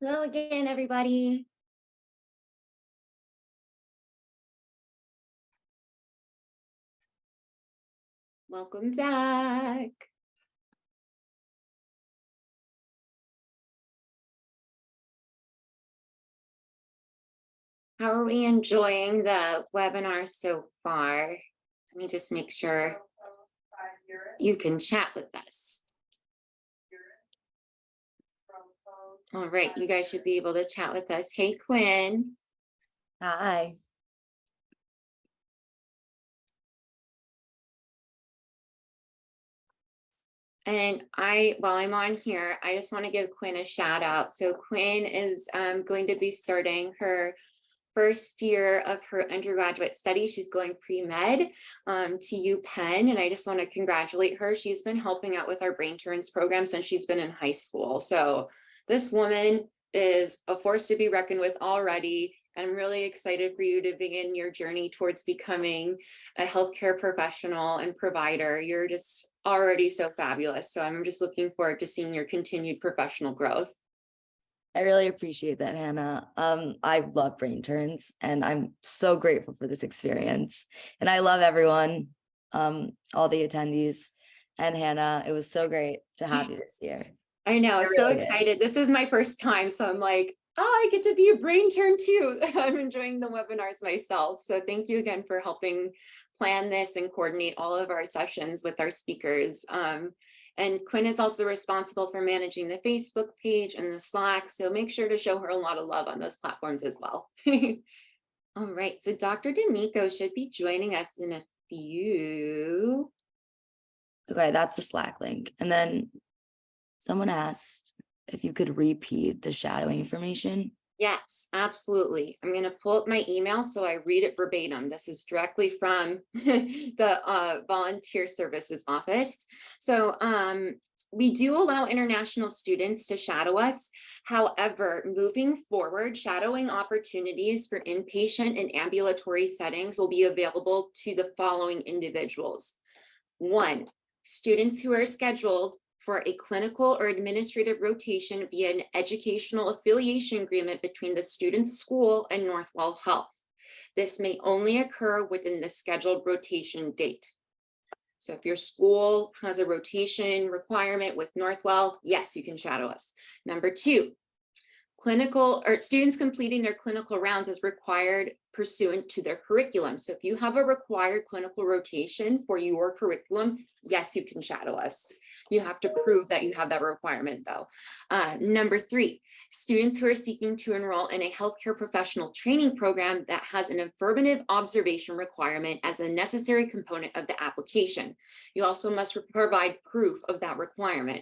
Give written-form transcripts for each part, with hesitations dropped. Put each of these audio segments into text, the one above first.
Hello again, everybody. Welcome back. How are we enjoying the webinar so far? Let me just make sure you can chat with us. All right, you guys should be able to chat with us. Hey, Quinn. Hi. And while I'm on here, I just want to give Quinn a shout out. So Quinn is going to be starting her first year of her undergraduate study. She's going pre-med to UPenn, and I just want to congratulate her. She's been helping out with our BRAINterns program since she's been in high school. So this woman is a force to be reckoned with already. I'm really excited for you to begin your journey towards becoming a healthcare professional and provider. You're just already so fabulous. So I'm just looking forward to seeing your continued professional growth. I really appreciate that, Hannah. I love BrainTurns, and I'm so grateful for this experience. And I love everyone, all the attendees. And Hannah, it was so great to have you this year. I know, so really excited. This is my first time, so I'm like, oh, I get to be a brain turn too. I'm enjoying the webinars myself. So thank you again for helping plan this and coordinate all of our sessions with our speakers. And Quinn is also responsible for managing the Facebook page and the Slack. So make sure to show her a lot of love on those platforms as well. All right, so Dr. D'Amico should be joining us in a few. Okay, that's the Slack link. And then someone asked if you could repeat the shadowing information. Yes, absolutely. I'm going to pull up my email so I read it verbatim. This is directly from the volunteer services office. So we do allow international students to shadow us. However, moving forward, shadowing opportunities for inpatient and ambulatory settings will be available to the following individuals. 1, students who are scheduled for a clinical or administrative rotation via an educational affiliation agreement between the student's school and Northwell Health. This may only occur within the scheduled rotation date. So if your school has a rotation requirement with Northwell, yes, you can shadow us. Number 2, clinical or students completing their clinical rounds as required pursuant to their curriculum. So if you have a required clinical rotation for your curriculum, yes, you can shadow us. You have to prove that you have that requirement though. Number 3, students who are seeking to enroll in a healthcare professional training program that has an affirmative observation requirement as a necessary component of the application. You also must provide proof of that requirement.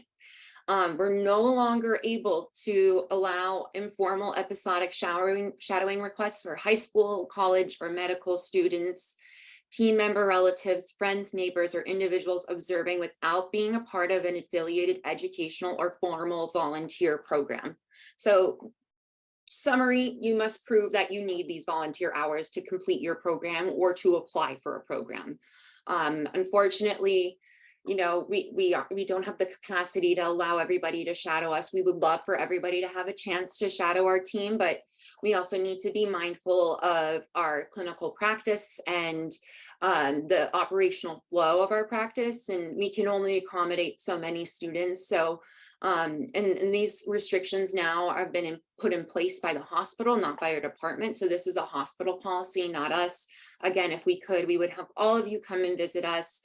We're no longer able to allow informal episodic shadowing requests for high school, college, or medical students, team member relatives, friends, neighbors, or individuals observing without being a part of an affiliated educational or formal volunteer program. So summary, you must prove that you need these volunteer hours to complete your program or to apply for a program. Unfortunately, you know, we don't have the capacity to allow everybody to shadow us. We would love for everybody to have a chance to shadow our team, but we also need to be mindful of our clinical practice and the operational flow of our practice, and we can only accommodate so many students. So and these restrictions now have been put in place by the hospital, not by our department. So this is a hospital policy, not us. Again, if we could, we would have all of you come and visit us.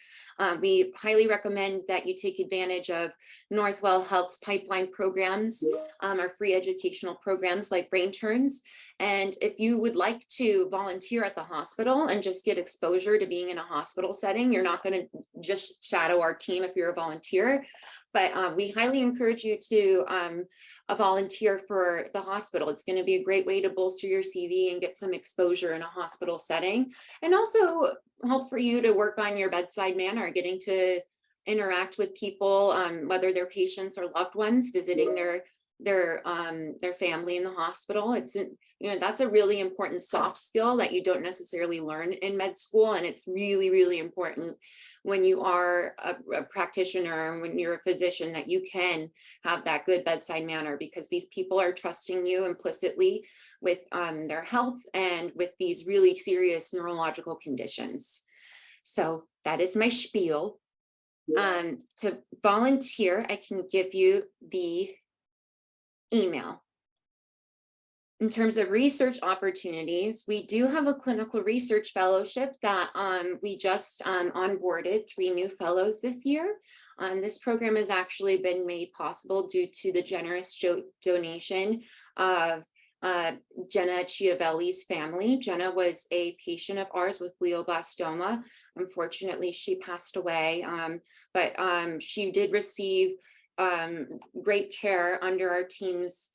We highly recommend that you take advantage of Northwell Health's pipeline programs, our free educational programs like BrainTurns. And if you would like to volunteer at the hospital and just get exposure to being in a hospital setting, you're not going to just shadow our team if you're a volunteer. But we highly encourage you to volunteer for the hospital. It's going to be a great way to bolster your CV and get some exposure in a hospital setting, and also help for you to work on your bedside manner, getting to interact with people, whether they're patients or loved ones, visiting their family in the hospital. that's a really important soft skill that you don't necessarily learn in med school. And it's really, really important when you are a practitioner and when you're a physician that you can have that good bedside manner, because these people are trusting you implicitly with their health and with these really serious neurological conditions. So that is my spiel. To volunteer, I can give you the email. In terms of research opportunities, we do have a clinical research fellowship that we just onboarded 3 new fellows this year. This program has actually been made possible due to the generous donation of Jenna Chiavelli's family. Jenna was a patient of ours with glioblastoma. Unfortunately, she passed away, but she did receive great care under our team's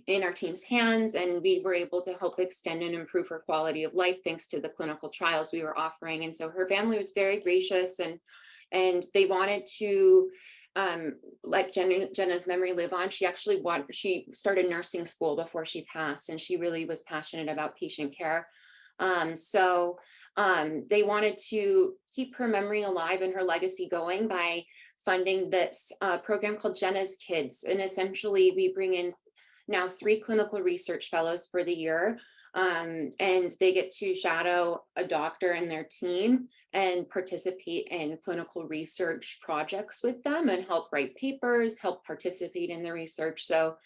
in our team's hands, and we were able to help extend and improve her quality of life thanks to the clinical trials we were offering. And so her family was very gracious, and they wanted to let Jenna's memory live on. She started nursing school before she passed, and she really was passionate about patient care. So they wanted to keep her memory alive and her legacy going by funding this program called Jenna's Kids. And essentially we bring in now 3 clinical research fellows for the year, and they get to shadow a doctor and their team and participate in clinical research projects with them and help write papers, help participate in the research. So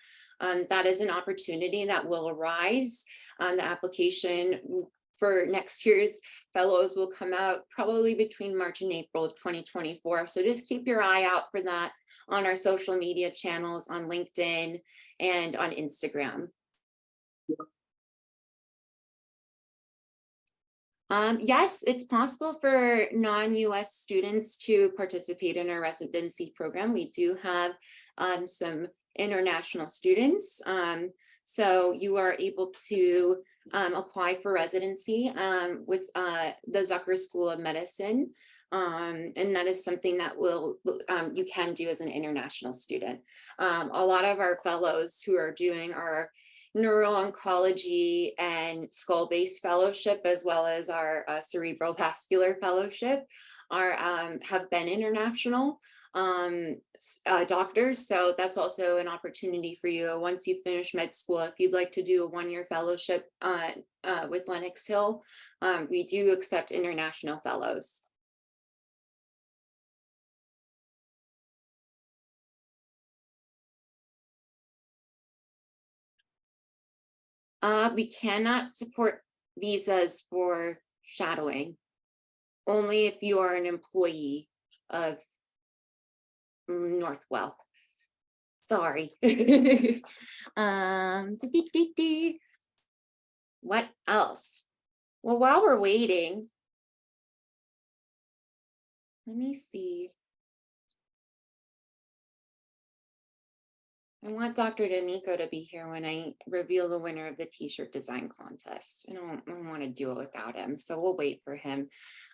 that is an opportunity that will arise. The application for next year's fellows will come out probably between March and April of 2024. So just keep your eye out for that on our social media channels, on LinkedIn and on Instagram. Yes, it's possible for non-US students to participate in our residency program. We do have some international students. So you are able to apply for residency with the Zucker School of Medicine. And that is something that you can do as an international student. A lot of our fellows who are doing our neuro-oncology and skull-based fellowship, as well as our cerebral vascular fellowship, have been international doctors. So that's also an opportunity for you once you finish med school. If you'd like to do a 1-year fellowship with Lenox Hill, we do accept international fellows. We cannot support visas for shadowing, only if you are an employee of Northwell. Sorry. What else? Well, while we're waiting, let me see. I want Dr. D'Amico to be here when I reveal the winner of the t-shirt design contest. I don't want to do it without him, so we'll wait for him.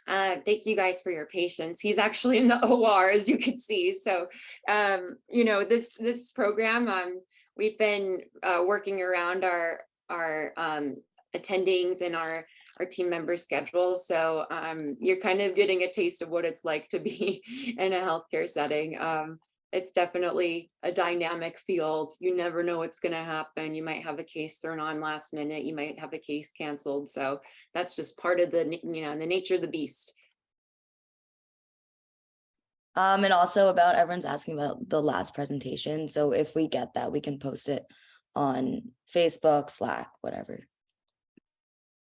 Thank you guys for your patience. He's actually in the OR, as you can see. So, this program, we've been working around our attendings and our team member schedules. So you're kind of getting a taste of what it's like to be in a healthcare setting. It's definitely a dynamic field. You never know what's going to happen. You might have a case thrown on last minute. You might have a case canceled. So that's just part of the nature of the beast. And also about everyone's asking about the last presentation. So if we get that, we can post it on Facebook, Slack, whatever.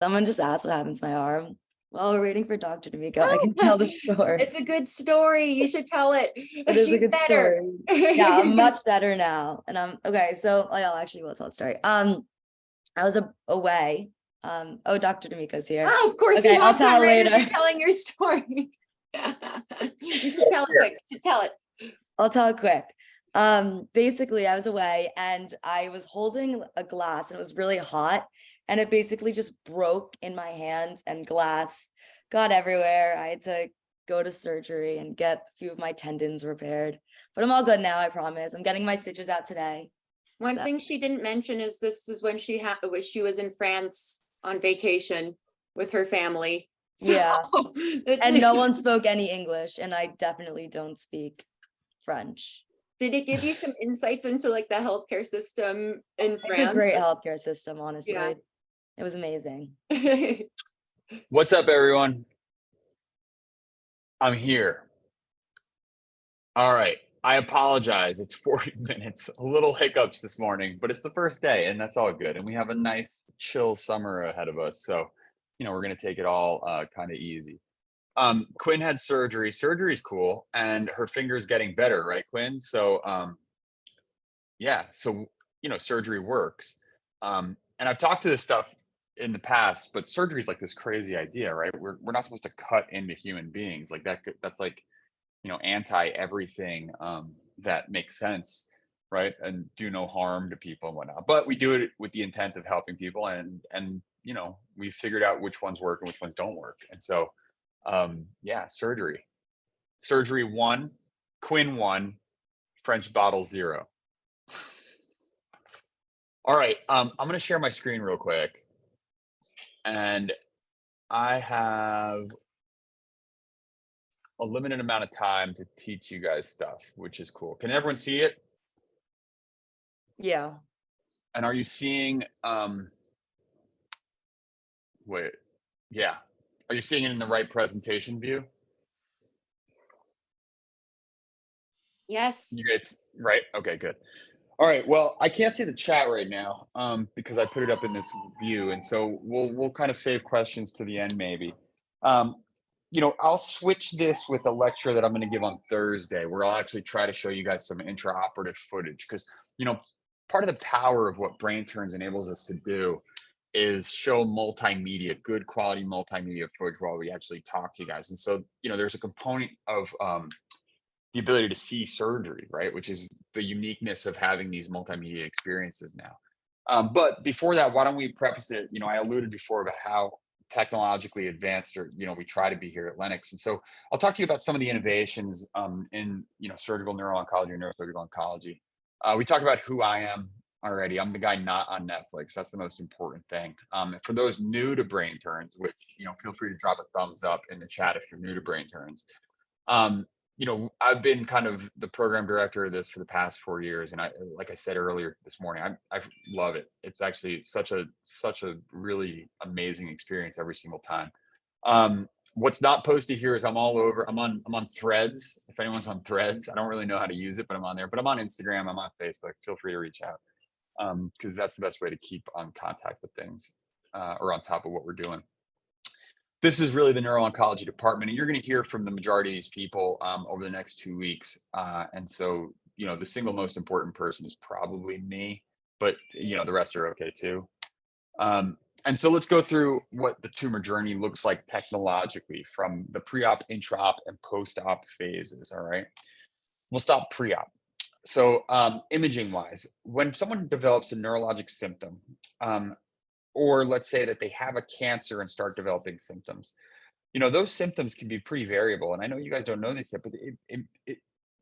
Someone just asked what happened to my arm. Well, we're waiting for Dr. D'Amico. I can tell the story. It's a good story. You should tell it. It is a good story. Yeah, I'm much better now. And I'm okay. So I'll actually will tell the story. I was away. Oh, Dr. D'Amico's here. Oh, of course. Okay, I'll tell later. You're telling your story. You should tell it quick. You should tell it. I'll tell it quick. Basically, I was away and I was holding a glass and it was really hot. And it basically just broke in my hand and glass got everywhere. I had to go to surgery and get a few of my tendons repaired. But I'm all good now, I promise. I'm getting my stitches out today. One So, thing she didn't mention is this is when she was in France on vacation with her family. So yeah. And no it- one spoke any English, and I definitely don't speak French. did it give you some insights into like the healthcare system in It's a France? great healthcare system, Yeah. honestly. It was amazing. What's up, everyone? I'm here. All right. I apologize. It's 40 minutes, a little hiccups this morning, but it's the first day and that's all good. And we have a nice chill summer ahead of us. So, we're going to take it all kind of easy. Quinn had surgery. Surgery is cool and her finger's getting better, right, Quinn? So, yeah. So, surgery works. And I've talked to this stuff in the past, but surgery is like this crazy idea, right? We're not supposed to cut into human beings. Like that's like, anti everything that makes sense, right? And do no harm to people and whatnot. But we do it with the intent of helping people, and we figured out which ones work and which ones don't work. And so, yeah, surgery 1, Quinn 1, French bottle 0. All right, I'm gonna share my screen real quick, and I have a limited amount of time to teach you guys stuff, which is cool. Can everyone see it? Yeah. And are you seeing, wait, yeah. Are you seeing it in the right presentation view? Yes. You guys, right? Okay, good. All right, well, I can't see the chat right now because I put it up in this view. And so we'll kind of save questions to the end maybe. Um, I'll switch this with a lecture that I'm going to give on Thursday where I'll actually try to show you guys some intraoperative footage because, part of the power of what BrainTerns enables us to do is show multimedia, good quality multimedia footage while we actually talk to you guys. And so, there's a component of the ability to see surgery, right? Which is the uniqueness of having these multimedia experiences now. But before that, why don't we preface it? I alluded before about how technologically advanced or we try to be here at Lennox. And so I'll talk to you about some of the innovations in surgical neuro-oncology and neurosurgical oncology. We talked about who I am already. I'm the guy not on Netflix. That's the most important thing. For those new to BrainTerns, which feel free to drop a thumbs up in the chat if you're new to BrainTerns. I've been kind of the program director of this for the past 4 years, and like I said earlier this morning, I love it. It's actually such a really amazing experience every single time. What's not posted here is I'm all over. I'm on Threads. If anyone's on Threads, I don't really know how to use it, but I'm on there. But I'm on Instagram. I'm on Facebook. Feel free to reach out because that's the best way to keep on contact with things or on top of what we're doing. This is really the neuro-oncology department, and you're going to hear from the majority of these people over the next 2 weeks. And so, the single most important person is probably me, but the rest are okay too. And so let's go through what the tumor journey looks like technologically from the pre-op, intra-op, and post-op phases. All right, we'll stop pre-op. So imaging-wise, when someone develops a neurologic symptom, or let's say that they have a cancer and start developing symptoms, those symptoms can be pretty variable. And I know you guys don't know this yet, but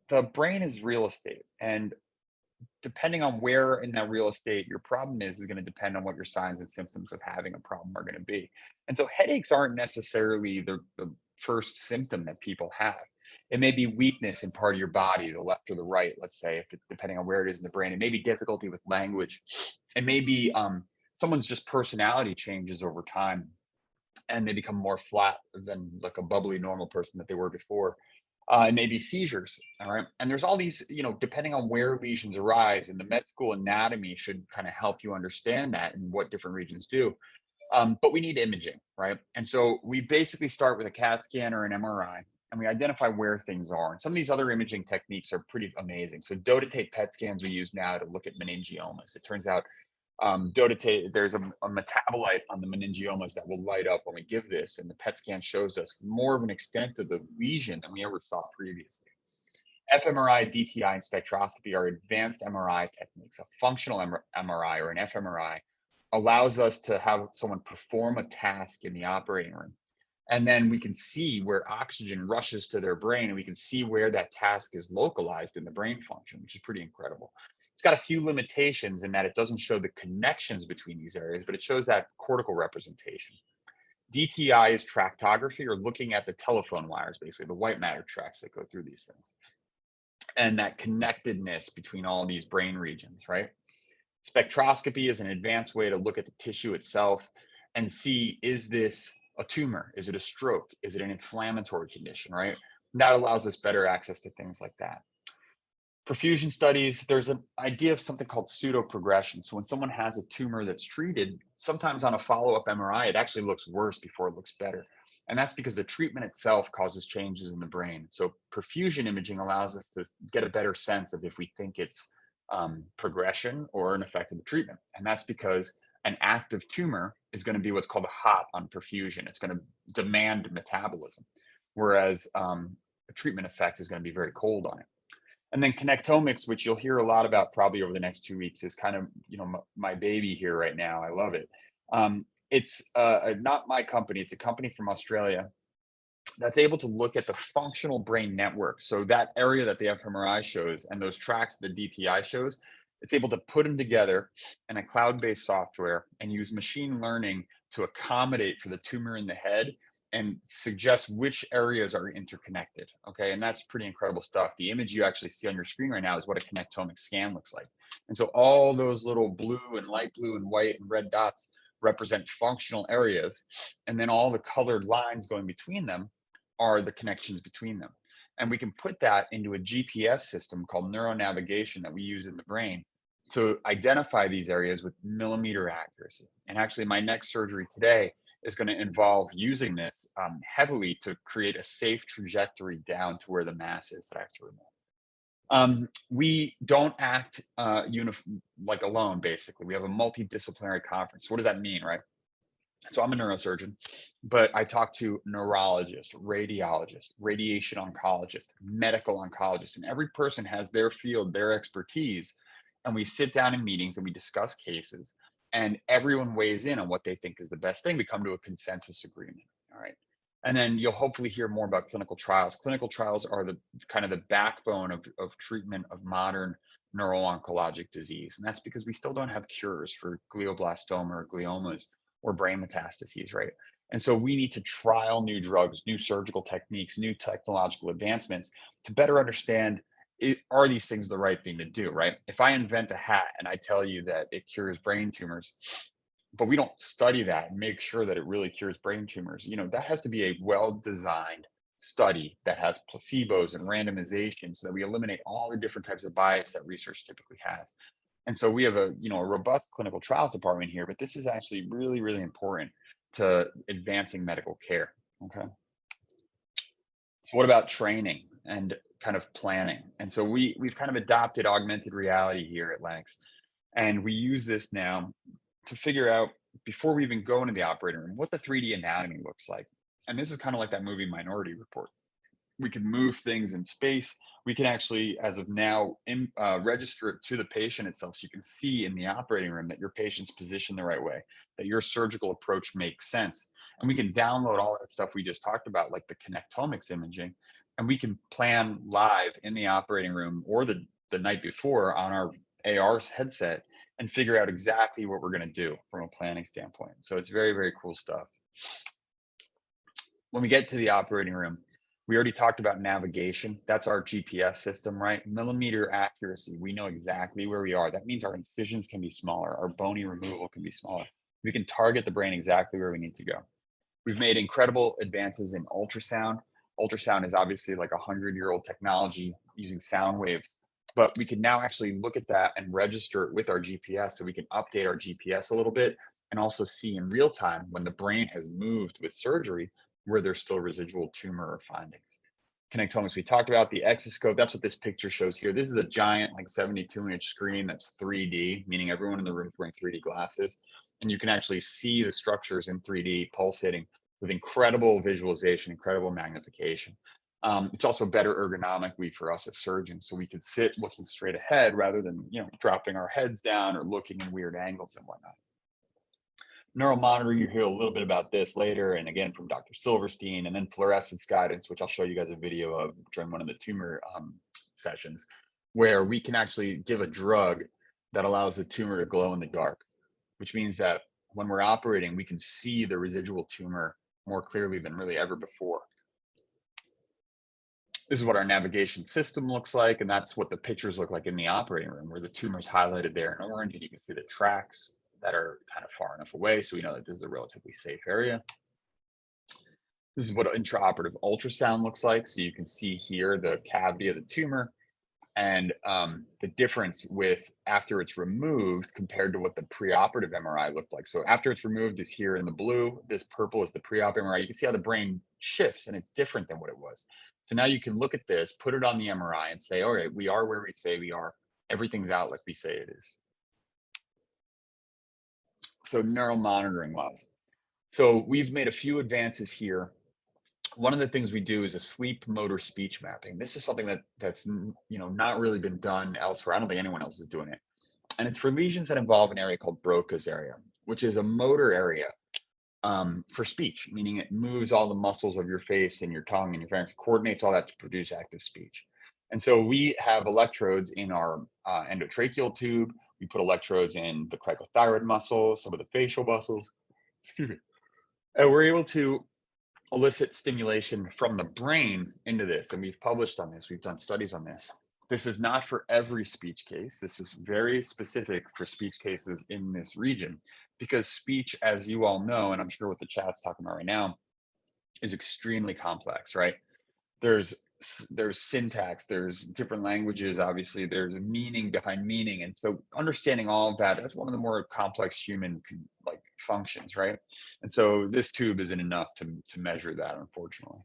the brain is real estate. And depending on where in that real estate your problem is going to depend on what your signs and symptoms of having a problem are going to be. And so headaches aren't necessarily the first symptom that people have. It may be weakness in part of your body, the left or the right, let's say, depending on where it is in the brain. It may be difficulty with language. It may be someone's just personality changes over time and they become more flat than like a bubbly normal person that they were before. It may be seizures, all right? And there's all these, depending on where lesions arise, and the med school anatomy should kind of help you understand that and what different regions do. But we need imaging, right? And so we basically start with a CAT scan or an MRI, and we identify where things are. And some of these other imaging techniques are pretty amazing. So dotatate PET scans we use now to look at meningiomas. It turns out dotatate, there's a metabolite on the meningiomas that will light up when we give this, and the PET scan shows us more of an extent of the lesion than we ever saw previously. fMRI, DTI, and spectroscopy are advanced MRI techniques. A functional MRI or an fMRI allows us to have someone perform a task in the operating room. And then we can see where oxygen rushes to their brain, and we can see where that task is localized in the brain function, which is pretty incredible. It's got a few limitations in that it doesn't show the connections between these areas, but it shows that cortical representation. DTI is tractography, or looking at the telephone wires, basically the white matter tracks that go through these things, and that connectedness between all these brain regions, right? Spectroscopy is an advanced way to look at the tissue itself and see, is this a tumor? Is it a stroke? Is it an inflammatory condition, right? That allows us better access to things like that. Perfusion studies, there's an idea of something called pseudoprogression. So when someone has a tumor that's treated, sometimes on a follow-up MRI, it actually looks worse before it looks better. And that's because the treatment itself causes changes in the brain. So perfusion imaging allows us to get a better sense of if we think it's progression or an effect of the treatment. And that's because an active tumor is going to be what's called a hot on perfusion. It's going to demand metabolism, whereas a treatment effect is going to be very cold on it. And then connectomics, which you'll hear a lot about probably over the next 2 weeks, is kind of, you know, my baby here right now. I love it. It's not my company. It's a company from Australia that's able to look at the functional brain network. So that area that the fMRI shows and those tracks the DTI shows, it's able to put them together in a cloud-based software and use machine learning to accommodate for the tumor in the head and suggest which areas are interconnected. Okay, and that's pretty incredible stuff. The image you actually see on your screen right now is what a connectomic scan looks like. And so all those little blue and light blue and white and red dots represent functional areas. And then all the colored lines going between them are the connections between them. And we can put that into a GPS system called neuronavigation that we use in the brain to identify these areas with millimeter accuracy. And actually, my next surgery today is going to involve using this heavily to create a safe trajectory down to where the mass is that I have to remove. We don't act like alone, basically. We have a multidisciplinary conference. What does that mean, right? So I'm a neurosurgeon, but I talk to neurologists, radiologists, radiation oncologists, medical oncologists, and every person has their field, their expertise. And we sit down in meetings and we discuss cases, and everyone weighs in on what they think is the best thing. We come to a consensus agreement. All right. And then you'll hopefully hear more about clinical trials. Clinical trials are the kind of the backbone of treatment of modern neuro-oncologic disease. And that's because we still don't have cures for glioblastoma or gliomas or brain metastases, right? And so we need to trial new drugs, new surgical techniques, new technological advancements to better understand, are these things the right thing to do, right? If I invent a hat and I tell you that it cures brain tumors, but we don't study that and make sure that it really cures brain tumors, you know, that has to be a well-designed study that has placebos and randomization so that we eliminate all the different types of bias that research typically has. And so we have a, you know, a robust clinical trials department here, but this is actually really, really important to advancing medical care. Okay. So what about training and kind of planning? And so we've kind of adopted augmented reality here at Lennox, and we use this now to figure out, before we even go into the operating room, what the 3D anatomy looks like. And this is kind of like that movie Minority Report. We can move things in space. We can actually, as of now, register it to the patient itself. So you can see in the operating room that your patient's positioned the right way, that your surgical approach makes sense. And we can download all that stuff we just talked about, like the connectomics imaging, and we can plan live in the operating room or the night before on our AR headset and figure out exactly what we're going to do from a planning standpoint. So it's very, very cool stuff. When we get to the operating room, we already talked about navigation. That's our GPS system, right? Millimeter accuracy. We know exactly where we are. That means our incisions can be smaller. Our bony removal can be smaller. We can target the brain exactly where we need to go. We've made incredible advances in ultrasound. Ultrasound is obviously like 100-year-old technology using sound waves, but we can now actually look at that and register it with our GPS, so we can update our GPS a little bit and also see in real time when the brain has moved with surgery where there's still residual tumor or findings. Connectomics, we talked about the exoscope. That's what this picture shows here. This is a giant, like 72-inch screen that's 3D, meaning everyone in the room is wearing 3D glasses. And you can actually see the structures in 3D pulse hitting with incredible visualization, incredible magnification. It's also better ergonomically for us as surgeons, so we can sit looking straight ahead rather than, you know, dropping our heads down or looking in weird angles and whatnot. neural monitoring, you hear a little bit about this later, and again from Dr. Silverstein, and then fluorescence guidance, which I'll show you guys a video of during one of the tumor sessions, where we can actually give a drug that allows the tumor to glow in the dark, which means that when we're operating, we can see the residual tumor more clearly than really ever before. This is what our navigation system looks like, and that's what the pictures look like in the operating room, where the tumor is highlighted there in orange, and you can see the tracks that are kind of far enough away, so we know that this is a relatively safe area. This is what intraoperative ultrasound looks like. So you can see here the cavity of the tumor, and the difference with after it's removed compared to what the preoperative MRI looked like. So after it's removed is here in the blue, this purple is the pre-op MRI. You can see how the brain shifts and it's different than what it was. So now you can look at this, put it on the MRI and say, all right, we are where we say we are. Everything's out like we say it is. So neural monitoring wise. So we've made a few advances here. One of the things we do is a sleep motor speech mapping. This is something that's not really been done elsewhere. I don't think anyone else is doing it. And it's for lesions that involve an area called Broca's area, which is a motor area for speech, meaning it moves all the muscles of your face and your tongue and your pharynx, coordinates all that to produce active speech. And so we have electrodes in our endotracheal tube. We put electrodes in the cricothyroid muscle, some of the facial muscles, excuse me. And we're able to elicit stimulation from the brain into this. And we've published on this, we've done studies on this. This is not for every speech case. This is very specific for speech cases in this region, because speech, as you all know, and I'm sure what the chat's talking about right now, is extremely complex, right? There's syntax, there's different languages, obviously, there's meaning behind meaning. And so understanding all of that, that's one of the more complex human functions, right? And so this tube isn't enough to measure that, unfortunately.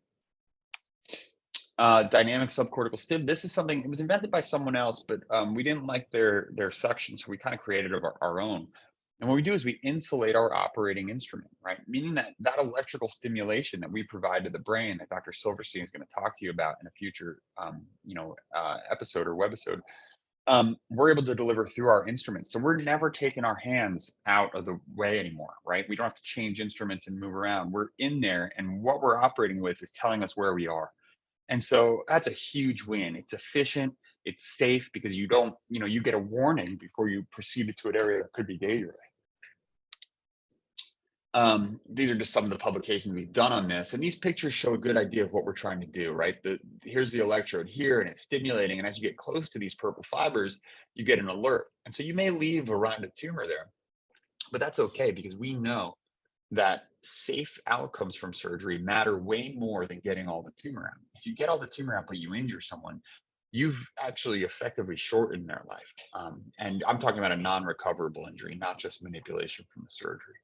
Dynamic subcortical stim. This is something, it was invented by someone else, but we didn't like their section, so we kind of created our own. And what we do is we insulate our operating instrument, right? Meaning that electrical stimulation that we provide to the brain that Dr. Silverstein is going to talk to you about in a future, episode or webisode, we're able to deliver through our instruments. So we're never taking our hands out of the way anymore, right? We don't have to change instruments and move around. We're in there, and what we're operating with is telling us where we are. And so that's a huge win. It's efficient, it's safe, because you don't, you get a warning before you proceed to an area that could be dangerous. These are just some of the publications we've done on this, and these pictures show a good idea of what we're trying to do, right? Here's the electrode here, and it's stimulating, and as you get close to these purple fibers, you get an alert. And so you may leave around a tumor there, but that's okay, because we know that safe outcomes from surgery matter way more than getting all the tumor out. If you get all the tumor out but you injure someone, you've actually effectively shortened their life. And I'm talking about a non-recoverable injury, not just manipulation from the surgery.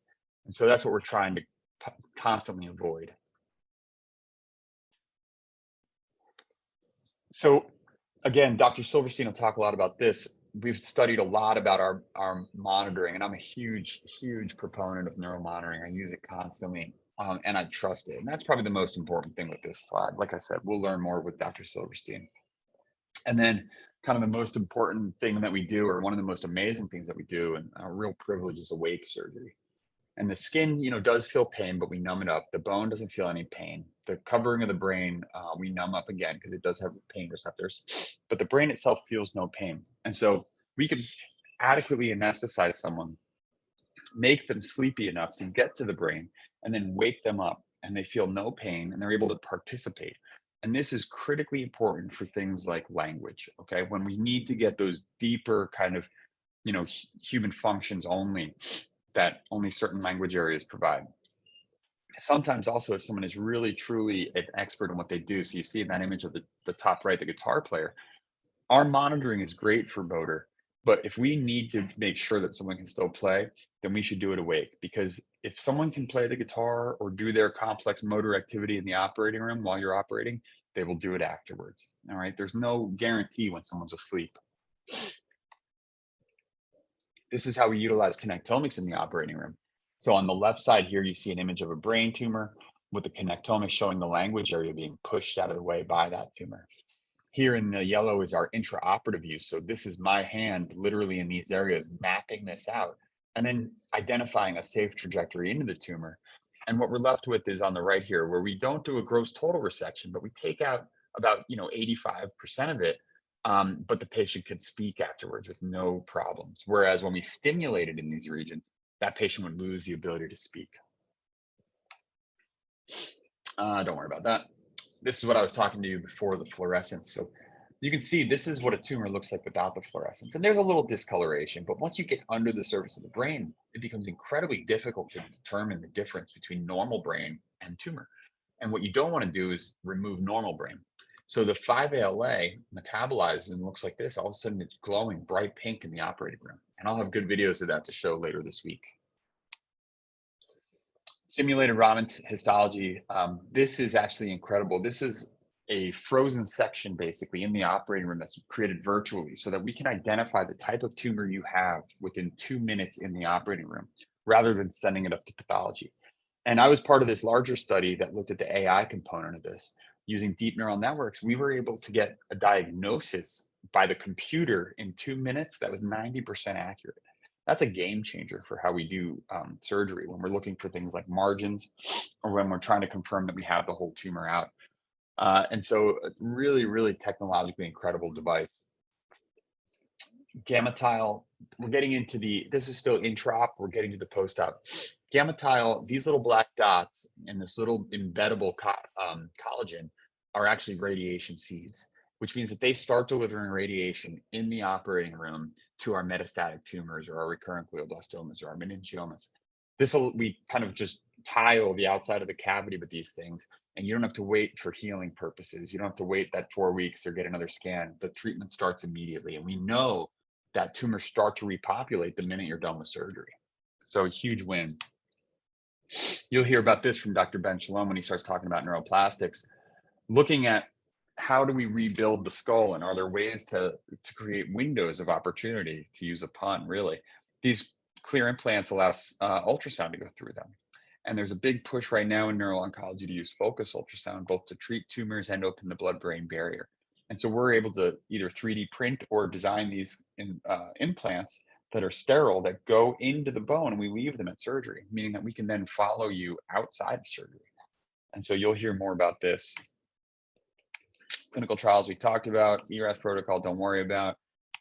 And so that's what we're trying to constantly avoid. So again, Dr. Silverstein will talk a lot about this. We've studied a lot about our monitoring, and I'm a huge proponent of neural monitoring. I use it constantly, and I trust it. And that's probably the most important thing with this slide. Like I said, we'll learn more with Dr. Silverstein. And then kind of the most important thing that we do, or one of the most amazing things that we do, and a real privilege, is awake surgery. And the skin, does feel pain, but we numb it up. The bone doesn't feel any pain. The covering of the brain, we numb up again, because it does have pain receptors, but the brain itself feels no pain. And so we can adequately anesthetize someone, make them sleepy enough to get to the brain, and then wake them up, and they feel no pain, and they're able to participate. And this is critically important for things like language, okay? When we need to get those deeper kind of, human functions only, that only certain language areas provide. Sometimes also, if someone is really truly an expert in what they do, so you see in that image of the top right, the guitar player, our monitoring is great for motor, but if we need to make sure that someone can still play, then we should do it awake, because if someone can play the guitar or do their complex motor activity in the operating room while you're operating, they will do it afterwards. All right, there's no guarantee when someone's asleep. This is how we utilize connectomics in the operating room. So on the left side here, you see an image of a brain tumor with the connectomics showing the language area being pushed out of the way by that tumor. Here in the yellow is our intraoperative use. So this is my hand literally in these areas mapping this out. and then identifying a safe trajectory into the tumor. And what we're left with is on the right here, where we don't do a gross total resection, but we take out about 85% of it, but the patient can speak afterwards with no problems. Whereas when we stimulate it in these regions, that patient would lose the ability to speak. Don't worry about that. This is what I was talking to you before the fluorescence. So you can see this is what a tumor looks like without the fluorescence. And there's a little discoloration, but once you get under the surface of the brain, it becomes incredibly difficult to determine the difference between normal brain and tumor. And what you don't want to do is remove normal brain. So the 5-ALA metabolizes and looks like this. All of a sudden it's glowing bright pink in the operating room. And I'll have good videos of that to show later this week. Simulated Raman histology. This is actually incredible. This is a frozen section basically in the operating room that's created virtually so that we can identify the type of tumor you have within 2 minutes in the operating room rather than sending it up to pathology. And I was part of this larger study that looked at the AI component of this. Using deep neural networks, we were able to get a diagnosis by the computer in 2 minutes that was 90% accurate. That's a game changer for how we do surgery when we're looking for things like margins or when we're trying to confirm that we have the whole tumor out. And so really, really technologically incredible device. Gamma-tile, we're getting into this is still intra-op, we're getting to the post-op. Gamma-tile, these little black dots and this little embeddable collagen are actually radiation seeds, which means that they start delivering radiation in the operating room to our metastatic tumors or our recurrent glioblastomas or our meningiomas. We kind of just tile the outside of the cavity with these things, and you don't have to wait for healing purposes. You don't have to wait that 4 weeks or get another scan. The treatment starts immediately, and we know that tumors start to repopulate the minute you're done with surgery. So a huge win. You'll hear about this from Dr. Ben Shalom when he starts talking about neuroplastics, looking at how do we rebuild the skull, and are there ways to create windows of opportunity, to use a pun, really. These clear implants allow ultrasound to go through them. And there's a big push right now in neuro-oncology to use focus ultrasound, both to treat tumors and open the blood-brain barrier. And so we're able to either 3D print or design these implants that are sterile that go into the bone, and we leave them at surgery, meaning that we can then follow you outside of surgery. And so you'll hear more about this. Clinical trials we talked about, ERAS protocol, don't worry about.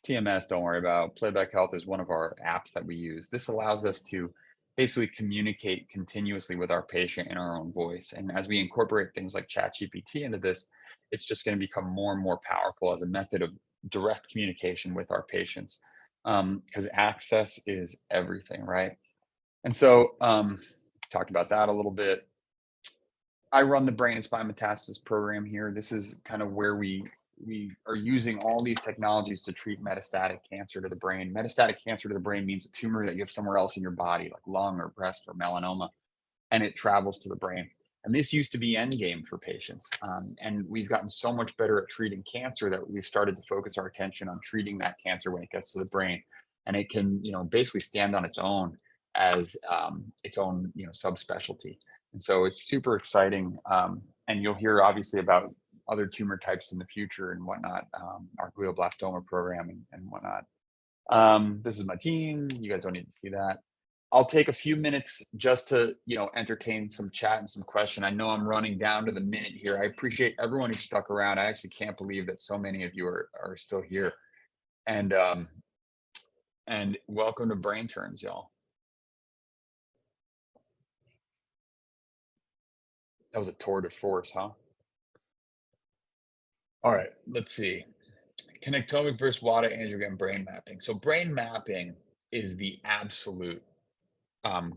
TMS, don't worry about. Playback Health is one of our apps that we use. This allows us to basically communicate continuously with our patient in our own voice. And as we incorporate things like ChatGPT into this, it's just going to become more and more powerful as a method of direct communication with our patients, because access is everything, right? And so talked about that a little bit. I run the brain and spine metastasis program here. This is kind of where we are using all these technologies to treat metastatic cancer to the brain. Metastatic cancer to the brain means a tumor that you have somewhere else in your body, like lung or breast or melanoma, and it travels to the brain. And this used to be endgame for patients. And we've gotten so much better at treating cancer that we've started to focus our attention on treating that cancer when it gets to the brain. And it can, basically stand on its own as its own, subspecialty. And so it's super exciting. And you'll hear obviously about other tumor types in the future and whatnot, our glioblastoma program and whatnot. This is my team. You guys don't need to see that. I'll take a few minutes just to, entertain some chat and some question. I know I'm running down to the minute here. I appreciate everyone who stuck around. I actually can't believe that so many of you are still here. And welcome to BRAINterns, y'all. That was a tour de force, huh? All right, let's see. Connectomic versus WADA angiogram brain mapping. So brain mapping is the absolute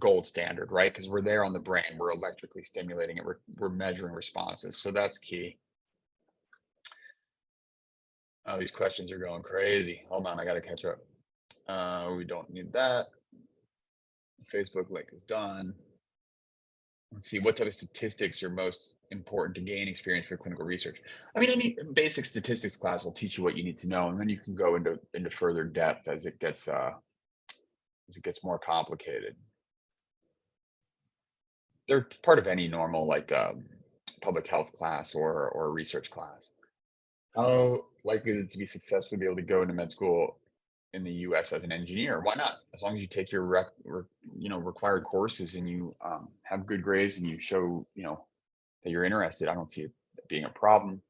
gold standard, right? Because we're there on the brain, we're electrically stimulating it, we're measuring responses. So that's key. Oh, these questions are going crazy. Hold on, I gotta catch up. We don't need that. Facebook link is done. Let's see, what type of statistics are most important to gain experience for clinical research? I mean, any basic statistics class will teach you what you need to know, and then you can go into further depth as it gets more complicated. They're part of any normal public health class or research class. How likely is it to be successful to be able to go into med school in the US as an engineer. Why not? As long as you take your required courses and you have good grades and you show, that you're interested, I don't see it being a problem.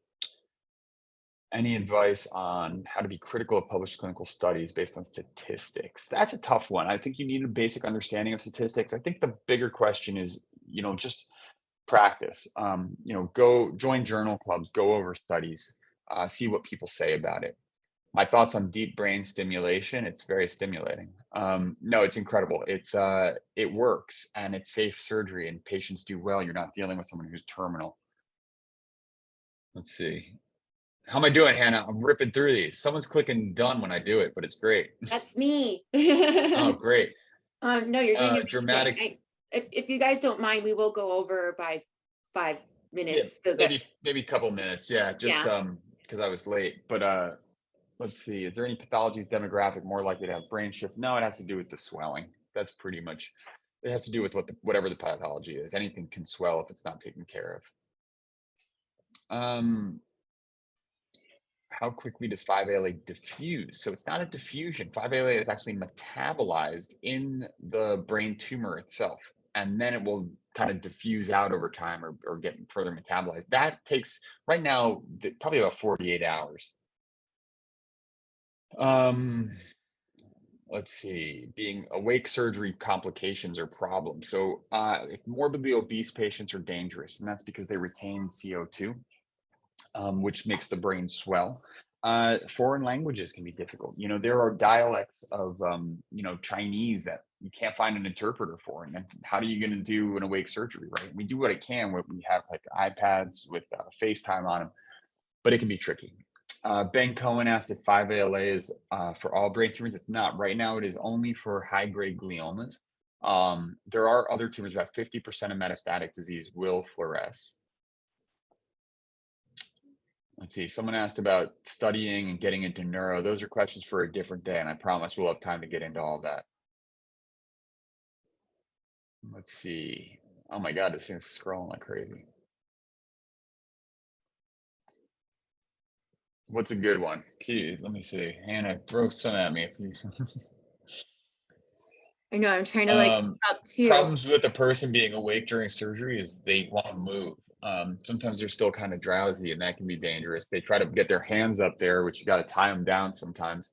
Any advice on how to be critical of published clinical studies based on statistics? That's a tough one. I think you need a basic understanding of statistics. I think the bigger question is, just practice. Go join journal clubs, go over studies, see what people say about it. My thoughts on deep brain stimulation, it's very stimulating. No, it's incredible. It works and it's safe surgery and patients do well. You're not dealing with someone who's terminal. Let's see. How am I doing, Hannah? I'm ripping through these. Someone's clicking done when I do it, but it's great. That's me. Oh, great. No, you're doing amazing. Dramatic. If you guys don't mind, we will go over by 5 Yeah, minutes. So that, maybe a couple minutes. Yeah, just because I was late. But let's see. Is there any pathologies demographic more likely to have brain shift? No, it has to do with the swelling. That's pretty much. It has to do with whatever the pathology is. Anything can swell if it's not taken care of. How quickly does 5-ALA diffuse? So it's not a diffusion. 5-ALA is actually metabolized in the brain tumor itself, and then it will kind of diffuse out over time or get further metabolized. That takes, right now, probably about 48 hours. Let's see, being awake surgery complications or problems. So morbidly obese patients are dangerous, and that's because they retain CO2. Which makes the brain swell. Foreign languages can be difficult. There are dialects of, Chinese that you can't find an interpreter for. And then how are you going to do an awake surgery, right? We do what it can. We have like iPads with FaceTime on them, but it can be tricky. Ben Cohen asked if 5-ALA is for all brain tumors. It's not. Right now, it is only for high-grade gliomas. There are other tumors, about 50% of metastatic disease will fluoresce. Let's see, someone asked about studying and getting into neuro. Those are questions for a different day, and I promise we'll have time to get into all that. Let's see. Oh my God, this thing's scrolling like crazy. What's a good one? Key, let me see. Hannah, throw some at me if you. I know I'm trying to keep up too. Problems with a person being awake during surgery is they want to move. Sometimes they're still kind of drowsy, and that can be dangerous. They try to get their hands up there, which you got to tie them down sometimes.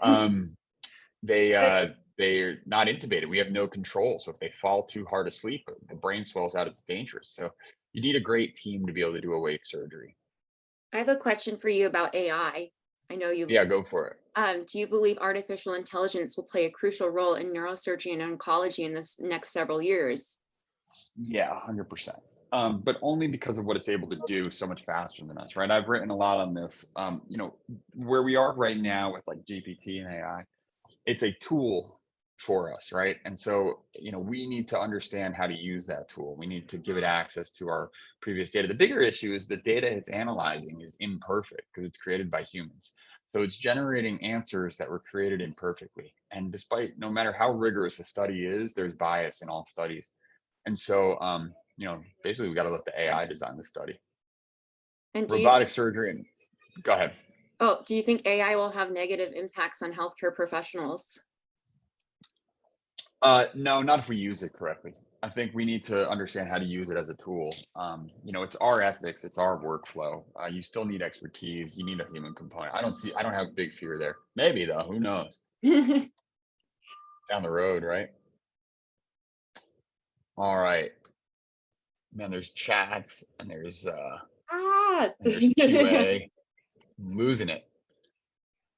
They're not intubated. We have no control. So if they fall too hard asleep, the brain swells out. It's dangerous. So you need a great team to be able to do awake surgery. I have a question for you about AI. I know you. Yeah, go for it. Do you believe artificial intelligence will play a crucial role in neurosurgery and oncology in this next several years? Yeah, 100%. But only because of what it's able to do so much faster than us, right? I've written a lot on this. Where we are right now with like GPT and AI, it's a tool for us, right? And so, we need to understand how to use that tool. We need to give it access to our previous data. The bigger issue is the data it's analyzing is imperfect because it's created by humans. So it's generating answers that were created imperfectly. And despite, no matter how rigorous a study is, there's bias in all studies. And so, basically we got to let the AI design the study. And robotic surgery. And go ahead. Oh, do you think AI will have negative impacts on healthcare professionals? No, not if we use it correctly. I think we need to understand how to use it as a tool. It's our ethics, it's our workflow. You still need expertise. You need a human component. I don't have a big fear there. Maybe though, who knows? Down the road, right? All right. Man, there's chats and there's QA. I'm losing it.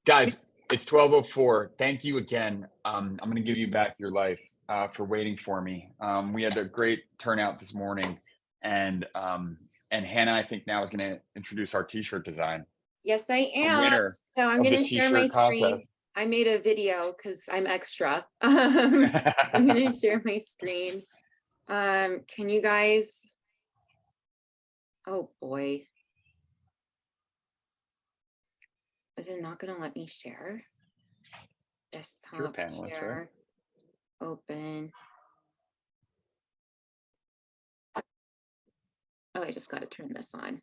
Guys, it's 12:04. Thank you again. I'm going to give you back your life for waiting for me. We had a great turnout this morning, and Hannah, I think now is going to introduce our T-shirt design. Yes, I am. So I'm going to share my screen. I made a video because I'm extra. I'm going to share my screen. Can you guys? Oh boy. Is it not going to let me share? Desktop, you're a panelist, share, right? Open. Oh, I just got to turn this on.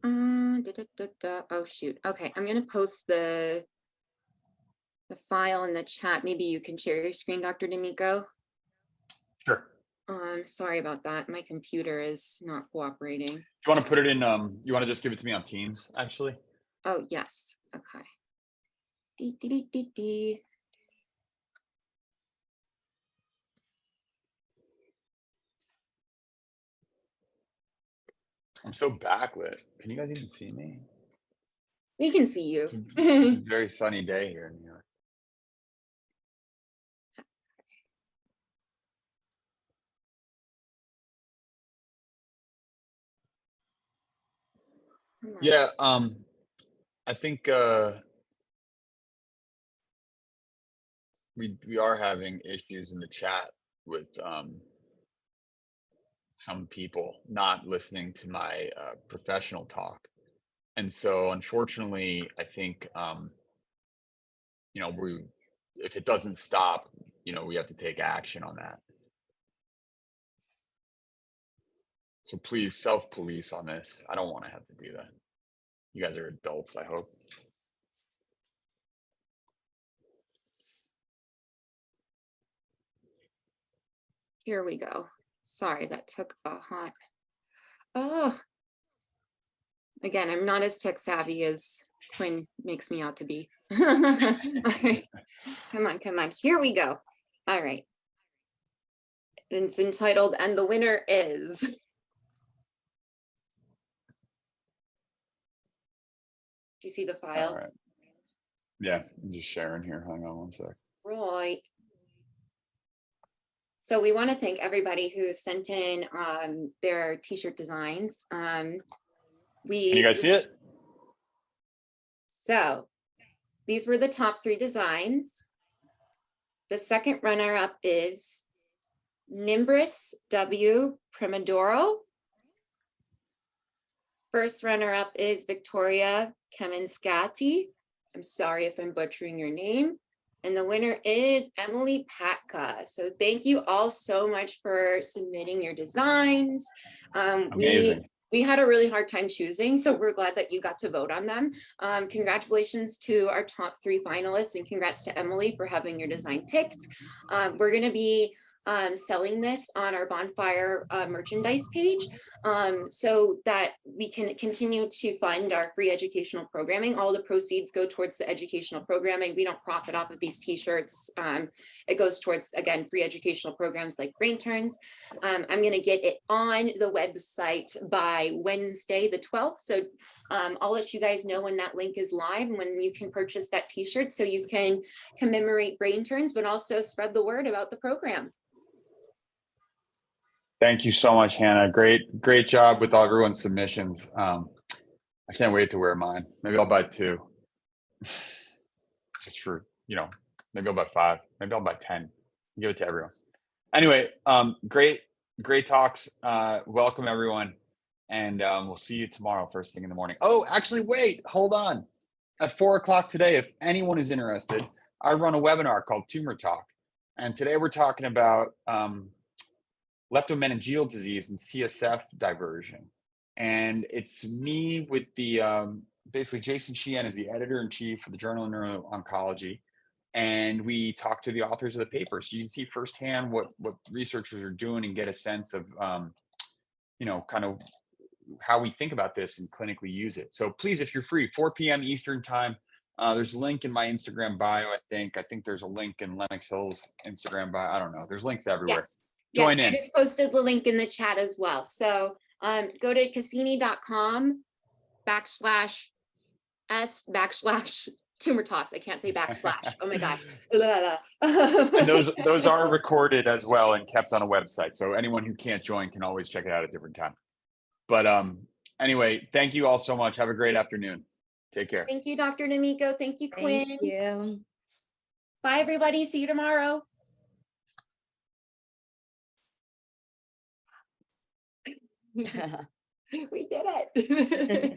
Oh, shoot. Okay, I'm gonna post the file in the chat. Maybe you can share your screen, Dr. D'Amico. Sure. Sorry about that. My computer is not cooperating. You want to put it in, you want to just give it to me on Teams, actually? Oh, yes. Okay. Dee, dee, dee, dee, dee. I'm so backlit. Can you guys even see me? We can see you. It's a very sunny day here in New York. Yeah, I think we are having issues in the chat with some people not listening to my professional talk. And so unfortunately, I think you know, if it doesn't stop, you know, we have to take action on that. So please self-police on this. I don't want to have to do that. You guys are adults, I hope. Here we go. Sorry, that took a hot. Oh, again, I'm not as tech savvy as Quinn makes me out to be. All right, come on, come on. Here we go. All right. It's entitled, and the winner is. Do you see the file? All right. Yeah, I'm just sharing here. Hang on one sec. Right. So we want to thank everybody who sent in their t-shirt designs. Can you guys see it? So these were the top 3 designs. The second runner-up is Nimbus W Primodoro. First runner-up is Victoria Kaminscati. I'm sorry if I'm butchering your name. And the winner is Emily Patka. So thank you all so much for submitting your designs. Amazing. We had a really hard time choosing, so we're glad that you got to vote on them. Congratulations to our top 3 finalists, and congrats to Emily for having your design picked. We're gonna be selling this on our bonfire merchandise page so that we can continue to fund our free educational programming. All the proceeds go towards the educational programming. We don't profit off of these t-shirts. It goes towards, again, free educational programs like BRAINterns. I'm going to get it on the website by Wednesday the 12th. So I'll let you guys know when that link is live and when you can purchase that t-shirt so you can commemorate BRAINterns, but also spread the word about the program. Thank you so much, Hannah. Great job with all everyone's submissions. I can't wait to wear mine. Maybe I'll buy 2. Just for, you know, maybe I'll buy 5. Maybe I'll buy 10. Give it to everyone. Anyway, great talks. Welcome everyone. And we'll see you tomorrow, first thing in the morning. Oh, actually, wait, hold on. At 4 o'clock today, if anyone is interested, I run a webinar called Tumor Talk. And today we're talking about leptomeningeal disease and CSF diversion. And it's me with the, basically Jason Sheehan is the editor-in-chief for the Journal of Neuro-Oncology. And we talk to the authors of the paper. So you can see firsthand what researchers are doing and get a sense of, you know, kind of how we think about this and clinically use it. So please, if you're free, 4 p.m. Eastern time, there's a link in my Instagram bio, I think. I think there's a link in Lennox Hill's Instagram bio. I don't know. There's links everywhere. Yes. Join yes, in. I just posted the link in the chat as well. So go to cassini.com/s/tumor talks. I can't say backslash. Oh my gosh. And those are recorded as well and kept on a website. So anyone who can't join can always check it out at a different time. But anyway, thank you all so much. Have a great afternoon. Take care. Thank you, Dr. D'Amico. Thank you, Quinn. Thank you. Bye, everybody. See you tomorrow. We did it. The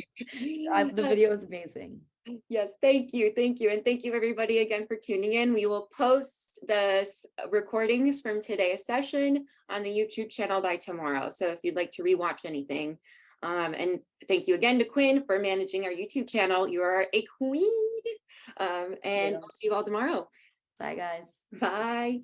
video is amazing. Yes, thank you. Thank you. And thank you everybody again for tuning in. We will post the recordings from today's session on the YouTube channel by tomorrow. So if you'd like to rewatch anything, And thank you again to Quinn for managing our YouTube channel. You are a queen. And Yeah. we'll see you all tomorrow. Bye, guys. Bye.